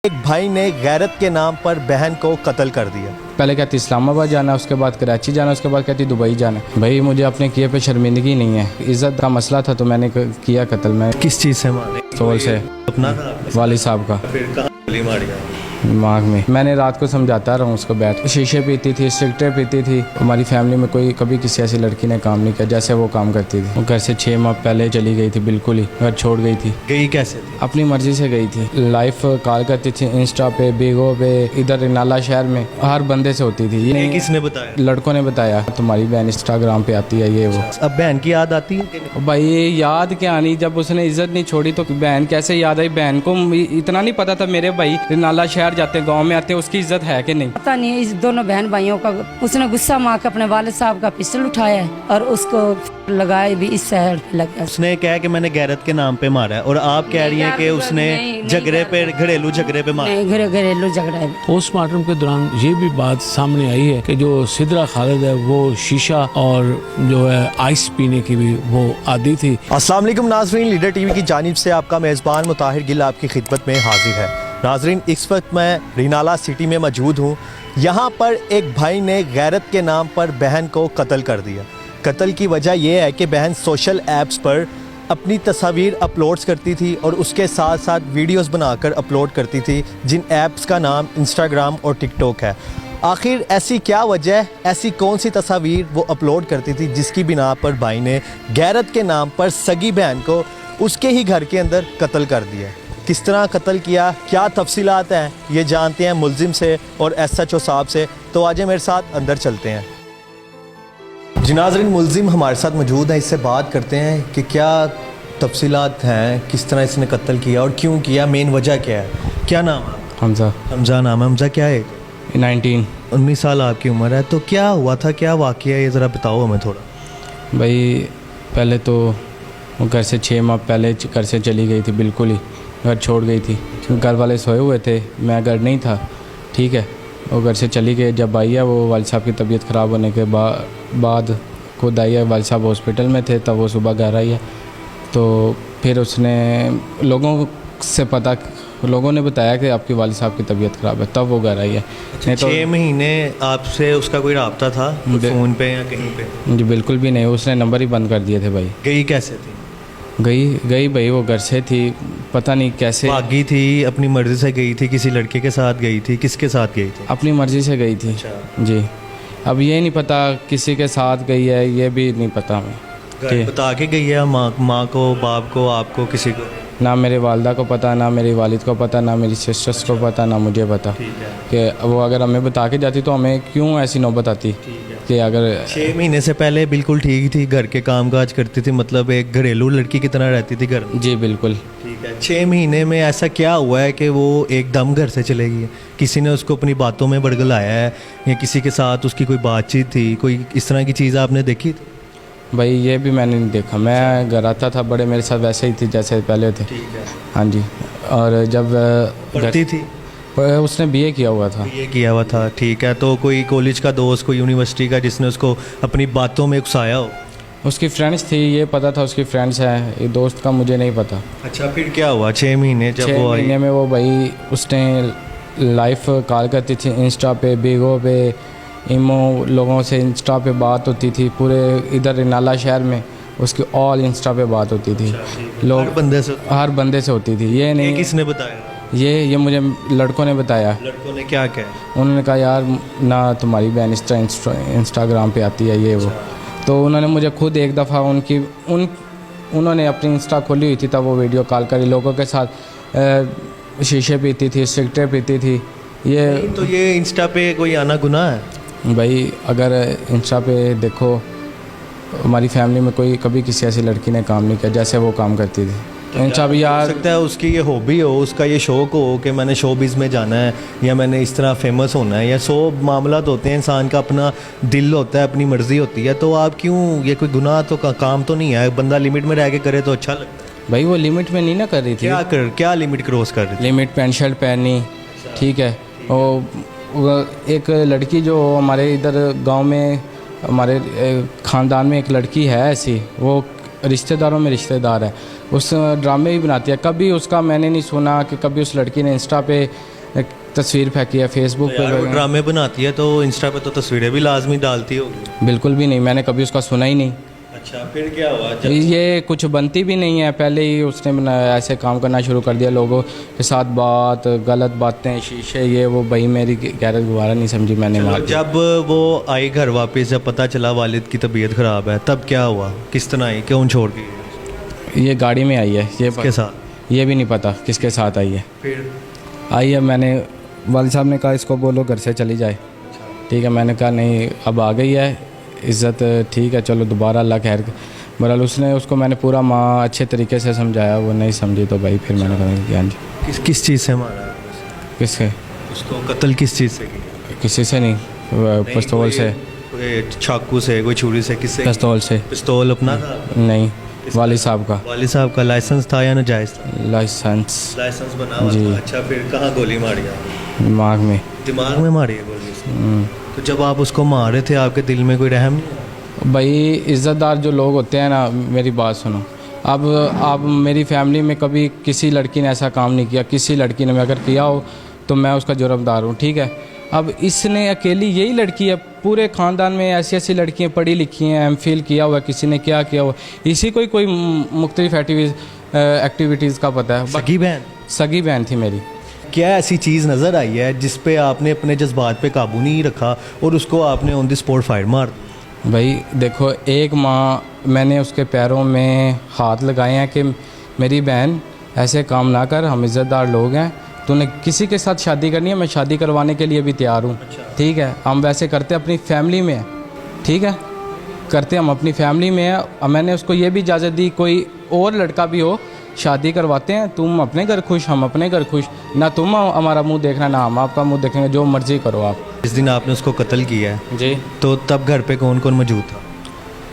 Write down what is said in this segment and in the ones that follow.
एक भाई ने गैरत के नाम पर बहन को कत्ल कर दिया। पहले कहती इस्लामाबाद जाना, उसके बाद कराची जाना, उसके बाद कहती दुबई जाना। भाई मुझे अपने किए पे शर्मिंदगी नहीं है, इज़्ज़त का मसला था तो मैंने किया कत्ल। मैं किस चीज़ से मारे? सोल से। अपना था वाली साहब का। फिर कहाँ गोली मारी? दिमाग में। मैंने रात को समझाता रहा उसको बैठ। शीशे पीती थी, सिगरेटें पीती थी। हमारी फैमिली में कोई कभी किसी ऐसी लड़की ने काम नहीं किया जैसे वो काम करती थी। वो घर से 6 माह पहले चली गई थी, बिल्कुल ही घर छोड़ गई थी। गई कैसे थी? अपनी मर्जी से गई थी। लाइफ कॉल करती थी इंस्टा पे, बीगो पे, इधर नाला शहर में हर बंदे से होती थी। ये किसने बताया? लड़कों ने बताया तुम्हारी बहन इंस्टाग्राम पे आती है ये वो। अब बहन की याद आती है? भाई ये याद क्या आनी, जब उसने इज्जत नहीं छोड़ी तो बहन कैसे याद आई? बहन को इतना नहीं पता था मेरे भाई नाला शहर जाते गाँव में आते, उसकी इज्जत है कि नहीं पता नहीं। इस दोनों बहन भाइयों का उसने गुस्सा मार के अपने वालिद साहब का पिस्टल उठाया है और उसको लगाए भी इस शहर पे लगा। उसने कहा कि मैंने गैरत के नाम पे मारा है और आप कह रही हैं कि उसने झगड़े पे, घरेलू झगड़े पे मारा। घरेलू झगड़ा है। पोस्टमार्टम के दौरान ये भी बात सामने आई है कि जो सिद्रा खालिद है वो शीशा और जो है आइस पीने की भी वो आदी थी। अस्सलाम वालेकुम नाज़रीन, लीडर टीवी की जानिब से आपका मेज़बान मुताहिर गिल आपकी खिदमत में हाजिर है। नाज़रीन, इस वक्त मैं रिनाला सिटी में मौजूद हूँ। यहाँ पर एक भाई ने गैरत के नाम पर बहन को कत्ल कर दिया। कत्ल की वजह यह है कि बहन सोशल ऐप्स पर अपनी तस्वीर अपलोड्स करती थी और उसके साथ साथ वीडियोस बनाकर अपलोड करती थी, जिन ऐप्स का नाम इंस्टाग्राम और टिकटॉक है। आखिर ऐसी क्या वजह, ऐसी कौन सी तस्वीर वो अपलोड करती थी जिसकी बिना पर भाई ने गैरत के नाम पर सगी बहन को उसके ही घर के अंदर कत्ल कर दिया? किस तरह कत्ल किया, क्या तफसीलात हैं, ये जानते हैं मुल्जिम से और SHO साहब से। तो आज मेरे साथ अंदर चलते हैं। जी नाज़रीन, मुल्जिम हमारे साथ मौजूद है, इससे बात करते हैं कि क्या तफसीलात हैं, किस तरह इसने कत्ल किया और क्यों किया, मेन वजह क्या है। क्या नाम है? हमजा। हमजा नाम है। हमजा क्या है? 19 साल आपकी उम्र है। तो क्या हुआ था, क्या वाक़या, ये ज़रा बताओ हमें थोड़ा। भाई पहले तो वो घर से 6 माह पहले घर से चली गई थी, बिल्कुल ही घर छोड़ गई थी। क्योंकि घर वाले सोए हुए थे, मैं घर नहीं था, ठीक है। वो घर से चली गई। जब आई है वो वालिद साहब की तबीयत ख़राब होने के बाद खुद आई है। वालिद साहब हॉस्पिटल में थे, तब वो सुबह घर आई है। तो फिर उसने लोगों ने बताया कि आपकी वालिद साहब की तबीयत ख़राब है, तब वो घर आई है। नहीं तो 6 महीने आपसे उसका कोई रब्ता था फ़ोन पे या कहीं पे? जी बिल्कुल भी नहीं, उसने नंबर ही बंद कर दिए थे भाई। गई कैसे थी? गई भाई वो घर से थी, पता नहीं कैसे भागी थी, अपनी मर्ज़ी से गई थी, किसी लड़के के साथ गई थी, किसके साथ गई थी? अपनी मर्ज़ी से गई थी। अच्छा। जी, अब ये नहीं पता किसी के साथ गई है, ये भी नहीं पता हमें। बता के गई है माँ को, बाप को, आपको, किसी को? ना मेरे वालदा को पता, ना मेरी वालिद को पता, ना मेरी सिस्टर्स को पता, ना मुझे पता। कि वो अगर हमें बता के जाती तो हमें क्यों ऐसी नौबत आती कि अगर 6 महीने से पहले बिल्कुल ठीक थी, घर के कामकाज करती थी, मतलब एक घरेलू लड़की की तरह रहती थी घर में। जी बिल्कुल। ठीक है। 6 महीने में ऐसा क्या हुआ है कि वो एकदम घर से चलेगी है? किसी ने उसको अपनी बातों में बड़गलाया है या किसी के साथ उसकी कोई बातचीत थी, कोई इस तरह की चीज़ आपने देखी थी? भाई ये भी मैंने नहीं देखा। मैं घर आता था, बड़े मेरे साथ वैसे ही थी जैसे पहले थे। ठीक है। हाँ जी। और जब पढ़ती थी? उसने BA किया हुआ था। ये किया हुआ था, ठीक है। तो कोई कॉलेज का दोस्त, कोई यूनिवर्सिटी का जिसने उसको अपनी बातों में उकसाया हो? उसकी फ्रेंड्स थी, ये पता था उसकी फ्रेंड्स हैं, ये दोस्त का मुझे नहीं पता। अच्छा, फिर क्या हुआ 6 महीने जब 6 वो आई? महीने में वो भाई उसने लाइफ कॉल करती थी इंस्टा पे, बीगो पे, इमो, लोगों से इंस्टा पे बात होती थी। पूरे इधर नाला शहर में उसकी ऑल इंस्टा पे बात होती थी। लोग हर बंदे से होती थी। ये नहीं, किसने बताया? ये मुझे लड़कों ने बताया। लड़कों ने क्या कहा? उन्होंने कहा यार ना तुम्हारी बहन इंस्टाग्राम पे आती है ये वो। तो उन्होंने मुझे खुद एक दफ़ा उन्होंने अपनी इंस्टा खोली हुई थी, तब वो वीडियो कॉल करी लोगों के साथ। शीशे पीती थी, सिगरेटें पीती थी। ये इंस्टा पे कोई आना गुनाह है? भाई अगर इंस्टा पे देखो, हमारी फैमिली में कोई कभी किसी ऐसी लड़की ने काम नहीं किया जैसे वो काम करती थी। इंस्टा भी यार, हो सकता है उसकी ये हॉबी हो, उसका ये शौक़ हो कि मैंने शोबिज़ में जाना है या मैंने इस तरह फेमस होना है, या 100 मामलात होते हैं। इंसान का अपना दिल होता है, अपनी मर्ज़ी होती है। तो आप क्यों, ये कोई गुनाह तो काम तो नहीं है, बंदा लिमिट में रह के करे तो अच्छा लगता है। भाई वो लिमिट में नहीं ना कर रही थी। क्या लिमिट क्रॉस कर रही थी? लिमिट पैंट शर्ट पहननी, ठीक है। वो एक लड़की जो हमारे इधर गांव में, हमारे ख़ानदान में एक लड़की है ऐसी, वो रिश्तेदारों में रिश्तेदार है, उस ड्रामे भी बनाती है। कभी उसका मैंने नहीं सुना कि कभी उस लड़की ने इंस्टा पे तस्वीर फेंकी है फेसबुक यार वो पे। ड्रामे बनाती है तो इंस्टा पे तो तस्वीरें भी लाजमी डालती होगी। बिल्कुल भी नहीं, मैंने कभी उसका सुना ही नहीं। अच्छा, फिर क्या हुआ जब ये कुछ बनती भी नहीं है, पहले ही उसने ऐसे काम करना शुरू कर दिया, लोगों के साथ बात, गलत बातें, शीशे, ये वो। भाई मेरी गैरत गुब्बारा नहीं समझी मैंने मार दिया। जब वो आई घर वापस, जब पता चला वालिद की तबीयत ख़राब है, तब क्या हुआ? किस तरह आई, क्यों छोड़ के? ये गाड़ी में आई है, के साथ ये भी नहीं पता किसके साथ आई है। फिर आई है, मैंने वालिद साहब ने कहा इसको बोलो घर से चली जाए। ठीक है, मैंने कहा नहीं अब आ गई है इज़्ज़त, ठीक है चलो दोबारा अल्लाह खैर। बहरहाल उसने उसको मैंने पूरा माँ अच्छे तरीके से समझाया, वो नहीं समझी तो भाई फिर मैंने कहा कि हाँ जी। किस चीज़ से मारा? किसके? उसको कत्ल किस चीज़ से किया? किसी से नहीं, पिस्तौल से। कोई चाकू से, कोई छुरी से, किससे? पिस्तौल से। पिस्तौल अपना था? नहीं, वालिद साहब का। वालिद साहब का लाइसेंस था या नाजायज़ था? लाइसेंस। लाइसेंस बना हुआ जी। था। अच्छा, फिर कहाँ गोली मारी आपने? दिमाग में। दिमाग में मारी है गोली उसने? तो जब आप उसको मार रहे थे आपके दिल में कोई रहम नहीं आया? भाई इज़्ज़तदार जो लोग होते हैं ना, मेरी बात सुनो। अब आप मेरी फैमिली में कभी किसी लड़की ने ऐसा काम नहीं किया, किसी लड़की ने अगर किया हो तो मैं उसका जुर्मदार हूँ, ठीक है। अब इसने अकेली यही लड़की है, पूरे ख़ानदान में ऐसी ऐसी लड़कियाँ पढ़ी लिखी हैं, एमफिल किया हुआ, किसी ने क्या किया हुआ, इसी को कोई मुख्तलिफ एक्टिविटीज़ का पता है। सगी बहन? सगी बहन थी मेरी। क्या ऐसी चीज़ नज़र आई है जिस पे आपने अपने जज्बात पे काबू नहीं रखा और उसको आपने ऑन द स्पॉट फायर मार दिया? भाई देखो, एक माँ, मैंने उसके पैरों में हाथ लगाए हैं कि मेरी बहन ऐसे काम ना कर, हम इज़्ज़तदार लोग हैं, तूने किसी के साथ शादी करनी है, मैं शादी करवाने के लिए भी तैयार हूँ। ठीक है, हम वैसे करते अपनी फैमिली में हैं, ठीक है, करते हम अपनी फैमिली में हैं। अब मैंने उसको ये भी इजाज़त दी कोई और लड़का भी हो शादी करवाते हैं, तुम अपने घर खुश, हम अपने घर खुश, ना तुम हमारा मुंह देखना ना हम आपका मुंह देखेंगे, जो मर्ज़ी करो आप। इस दिन आपने उसको कत्ल किया है जी। तो तब घर पे कौन कौन मौजूद था?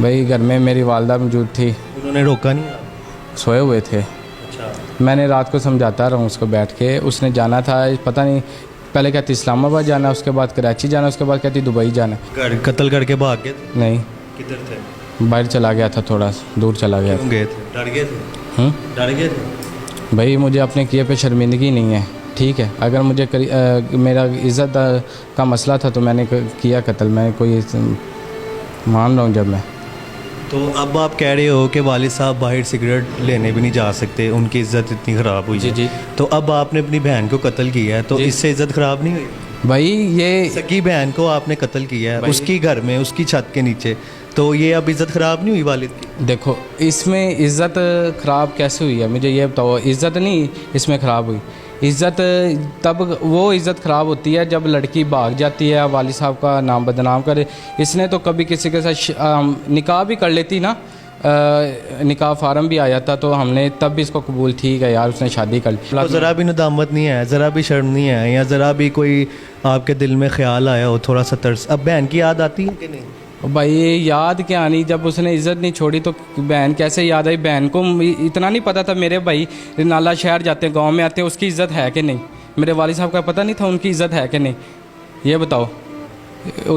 भाई घर में मेरी वालदा मौजूद थी। उन्होंने रोका नहीं आपको? सोए हुए थे। अच्छा। मैंने रात को समझाता रहा उसको बैठ के, उसने जाना था पता नहीं, पहले कहती इस्लामाबाद जाना, उसके बाद कराची जाना, उसके बाद कहती दुबई जाना। घर कत्ल करके भाग गए थे? नहीं, किधर थे? बाहर चला गया था, थोड़ा दूर चला गया क्यों गए थे? डर गए थे? था। डर गए थे? भाई मुझे अपने किए पे शर्मिंदगी नहीं है, ठीक है। अगर मुझे मेरा इज़्ज़त का मसला था तो मैंने किया कत्ल, मैं कोई मान रहा हूँ जब मैं। तो अब आप कह रहे हो कि वालिद साहब बाहर सिगरेट लेने भी नहीं जा सकते, उनकी इज्जत इतनी ख़राब हुई जी है। जी। तो अब आपने अपनी बहन को कत्ल किया है तो जी। इससे इज्जत ख़राब नहीं हुई? भाई ये सगी बहन को आपने कत्ल किया है भाई- उसकी घर में, उसकी छत के नीचे, तो ये अब इज्जत ख़राब नहीं हुई वालिद की? देखो, इसमें इज़्ज़त ख़राब कैसे हुई है मुझे ये बताओ। इज़्ज़त नहीं इसमें ख़राब हुई, इज़्ज़त तब वो इज़्ज़त ख़राब होती है जब लड़की भाग जाती है, वालिद साहब का नाम बदनाम करे। इसने तो कभी किसी के साथ निकाह भी कर लेती ना, निकाह फार्म भी आया था तो हमने तब भी इसको कबूल, ठीक है यार उसने शादी कर ली। तो ज़रा भी नदामत नहीं है, ज़रा भी शर्म नहीं है, या ज़रा भी कोई आपके दिल में ख्याल आया हो, थोड़ा सा तरस? अब बहन की याद आती है कि नहीं? भाई याद क्या आनी, जब उसने इज़्ज़त नहीं छोड़ी तो बहन कैसे याद आई? बहन को इतना नहीं पता था मेरे भाई नाला शहर जाते हैं, गांव में आते हैं, उसकी इज़्ज़त है कि नहीं? मेरे वालिद साहब का पता नहीं था उनकी इज़्ज़त है कि नहीं? ये बताओ।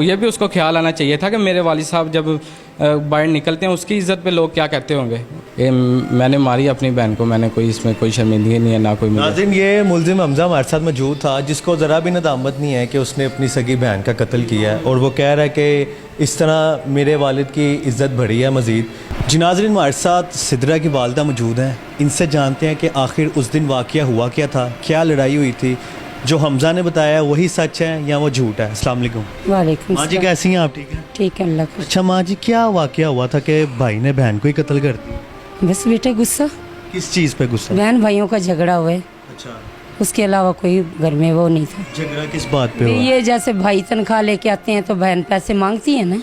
ये भी उसको ख्याल आना चाहिए था कि मेरे वालिद साहब जब बाहर निकलते हैं उसकी इज़्ज़त पे लोग क्या कहते होंगे। ये मैंने मारी अपनी बहन को, मैंने कोई इसमें कोई शर्मिंदगी नहीं है ना कोई मुझे। नाज़रीन, ये मुलजिम हमज़ा हमारे साथ मौजूद था जिसको ज़रा भी नदामत नहीं है कि उसने अपनी सगी बहन का कत्ल किया है, और वो कह रहा है कि इस तरह मेरे वालिद की इज़्ज़त बढ़ी है मज़ीद। जी नाज़रीन, हमारे साथ सिद्रा की वालदा मौजूद हैं, इनसे जानते हैं कि आखिर उस दिन वाक़या हुआ क्या था, क्या लड़ाई हुई थी, जो हमज़ा ने बताया वही सच है या वो झूठ है? अस्सलाम वालेकुम। वालेकुम माँ जी सलाम। कैसी हैं आप? ठीक है। ठीक है, अल्लाह का। अच्छा माँ जी, क्या वाक़या हुआ था कि भाई ने बहन को ही कत्ल कर दिया? बस बेटे गुस्सा, किस चीज़ पे गुस्सा? बहन भाइयों का झगड़ा हुआ है, अच्छा, उसके अलावा कोई घर में वो नहीं था। झगड़ा किस बात पे भी हुआ? ये जैसे भाई तनख्वाह लेके आते हैं तो बहन पैसे मांगती है ना,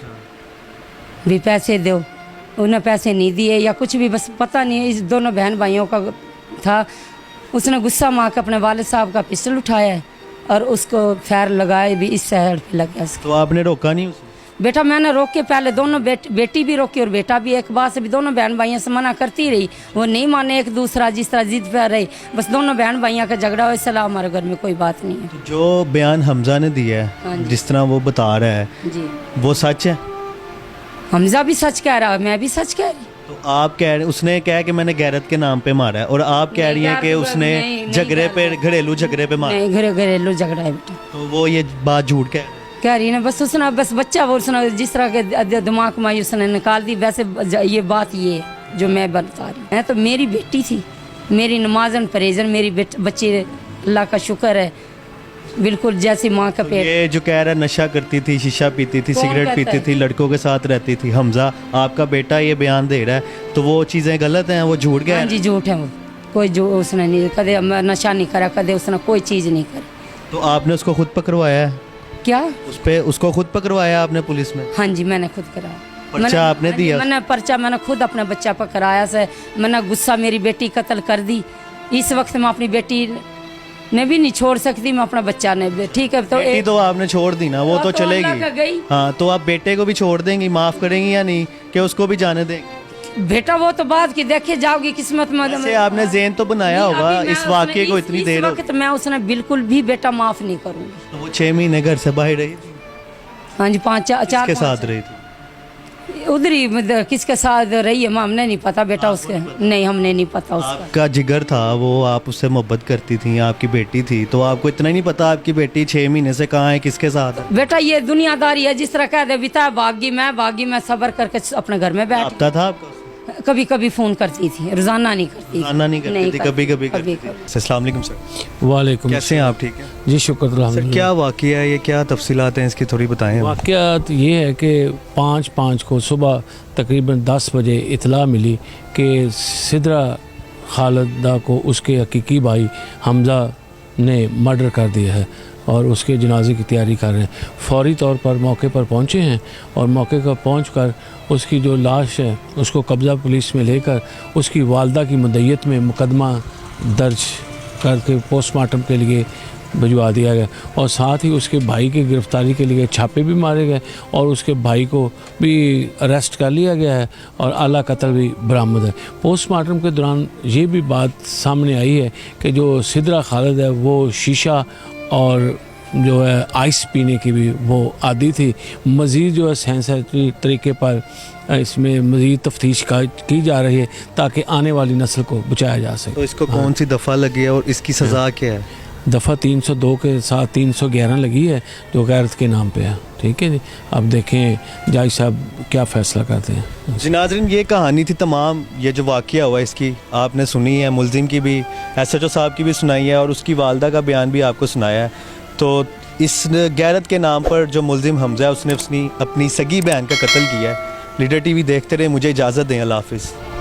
भी पैसे दो, उन्हें पैसे नहीं दिए या कुछ भी, बस पता नहीं है। इस दोनों बहन भाइयों का था, उसने गुस्सा मार के अपने वालिद साहब का पिस्टल उठाया है और उसको फायर लगाए भी इस साइड पे लगा। तो आपने रोका नहीं उसे? बेटा मैंने रोक के पहले दोनों बेटी भी रोकी और बेटा भी, एक बात से भी दोनों बहन भाइयों से मना करती रही, वो नहीं माने एक दूसरा, जिस तरह जिद पे रही, बस दोनों बहन भाइयों का झगड़ा हो, इसलिए हमारे घर में कोई बात नहीं है। जो बयान हमज़ा ने दिया हाँ है, जी। जिस तरह वो बता रहा है, जी, वो सच है? हमजा भी सच कह रहा है, मैं भी सच कह रही। तो आप कह रहे, उसने कहा कि मैंने गैरत के नाम पे मारा है, और आप कह रही हैं कि उसने झगड़े पे, घरेलू झगड़े पे मारा। नहीं, घरेलू झगड़ा है बेटा। तो वो ये बात झूठ कह रही है ना, बस उसने बस बच्चा वो उसने जिस तरह के दिमाग में उसने निकाल दी, वैसे ये बात ये है जो मैं बता रही हूँ। तो मेरी बेटी थी, मेरी नमाजन परहेजन, मेरी बच्ची, अल्लाह का शुक्र है, बिल्कुल जैसी माँ का पेट। ये जो कह रहा है नशा करती थी, शीशा पीती थी, कौन सिगरेट कहता पीती है? थी, लड़कों के साथ रहती थी, हमजा आपका बेटा ये बयान दे रहा है, तो वो चीज़ें गलत हैं, वो झूठ गया हाँ जी, झूठ है वो। कोई जो उसने नहीं, कदे नशा नहीं करा, कदे उसने कोई चीज़ नहीं करी। तो आपने उसको खुद पकड़वाया है? क्या? उसको खुद पकड़वाया आपने पुलिस में? हाँ जी, मैंने खुद कराया। पर्चा आपने दिया? मैंने पर्चा मैंने खुद अपना बच्चा पर कराया से। मैंने गुस्सा, मेरी बेटी कत्ल कर दी, इस वक्त मैं अपनी बेटी ने भी नहीं छोड़ सकती, मैं अपना बच्चा ने, ठीक है। तो बेटी तो आपने छोड़ दी ना, वो तो अल्लाह का चलेगी। गई। हाँ, तो आप बेटे को भी छोड़ देंगी, माफ करेंगी या नहीं, कि उसको भी जाने देंगी? बेटा वो तो बात की देखे जाओगी किस्मत में। ऐसे आपने ज़हन तो बनाया नहीं, होगा अभी मैं इस वाक़े को, इतनी इस देर हो वक्त मैं उसने बिल्कुल भी बेटा माफ नहीं करूँगी। तो वो 6 महीने घर से बाहर रही थी, हाँ जी, 5-4 किसके साथ रही थी? उधर ही मतलब किसके साथ रही है हमने नहीं पता बेटा उसके, नहीं हमने नहीं पता उसका। आपका जिगर था वो, आप उससे मोहब्बत करती थी, आपकी बेटी थी, तो आपको इतना ही नहीं पता आपकी बेटी 6 महीने से कहाँ है, किसके साथ है? बेटा ये दुनियादारी है, जिस तरह कह दे बिता भागी मैं सबर करके अपने घर में बैठ। आता था आपका? कभी कभी फोन करती थी, रोजाना नहीं करती। रोजाना नहीं करती थी, कभी कभी करती थी। अस्सलाम वालेकुम सर। वालेकुम। कैसे हैं आप? ठीक है जी, शुक्र सर। अल्हम्दुलिल्लाह। क्या वाक़या है ये, क्या तफसीलात हैं इसकी, थोड़ी बताएं हमें। वाक़यात ये है कि 5/5 को सुबह तकरीबन 10 बजे इतला मिली कि सिद्रा खालिदा को उसके हकीकी भाई हमज़ा ने मर्डर कर दिया है और उसके जनाजे की तैयारी कर रहे हैं। फौरी तौर पर मौके पर पहुंचे हैं और मौके पर पहुंचकर उसकी जो लाश है उसको कब्ज़ा पुलिस में लेकर उसकी वालदा की मुद्दत में मुकदमा दर्ज करके पोस्टमार्टम के लिए भिजवा दिया गया और साथ ही उसके भाई की गिरफ्तारी के लिए छापे भी मारे गए और उसके भाई को भी अरेस्ट कर लिया गया है और आला कत्ल भी बरामद है। पोस्टमार्टम के दौरान ये भी बात सामने आई है कि जो सिद्रा खालिद है वो शीशा और जो है आइस पीने की भी वो आदी थी। मज़ीद जो है साइंसी तरीके पर इसमें मज़ीद तफ्तीश की जा रही है ताकि आने वाली नस्ल को बचाया जा सके। तो इसको कौन सी दफ़ा लगी है और इसकी सज़ा क्या है? दफ़ा 302 के साथ 311 लगी है जो गैरत के नाम पे है। ठीक है जी, अब देखें जज साहब क्या फ़ैसला करते हैं। जी नाज़रीन, ये कहानी थी तमाम, ये जो वाक़या हुआ इसकी आपने सुनी है, मुलजिम की भी, SHO साहब की भी सुनाई है और उसकी वालदा का बयान भी आपको सुनाया है। तो इस गैरत के नाम पर जो मुलजिम हमज़ा है उसने अपनी सगी बहन का कत्ल किया है। लीडर TV देखते रहे, मुझे इजाज़त दें, अल्लाह हाफ़िज़।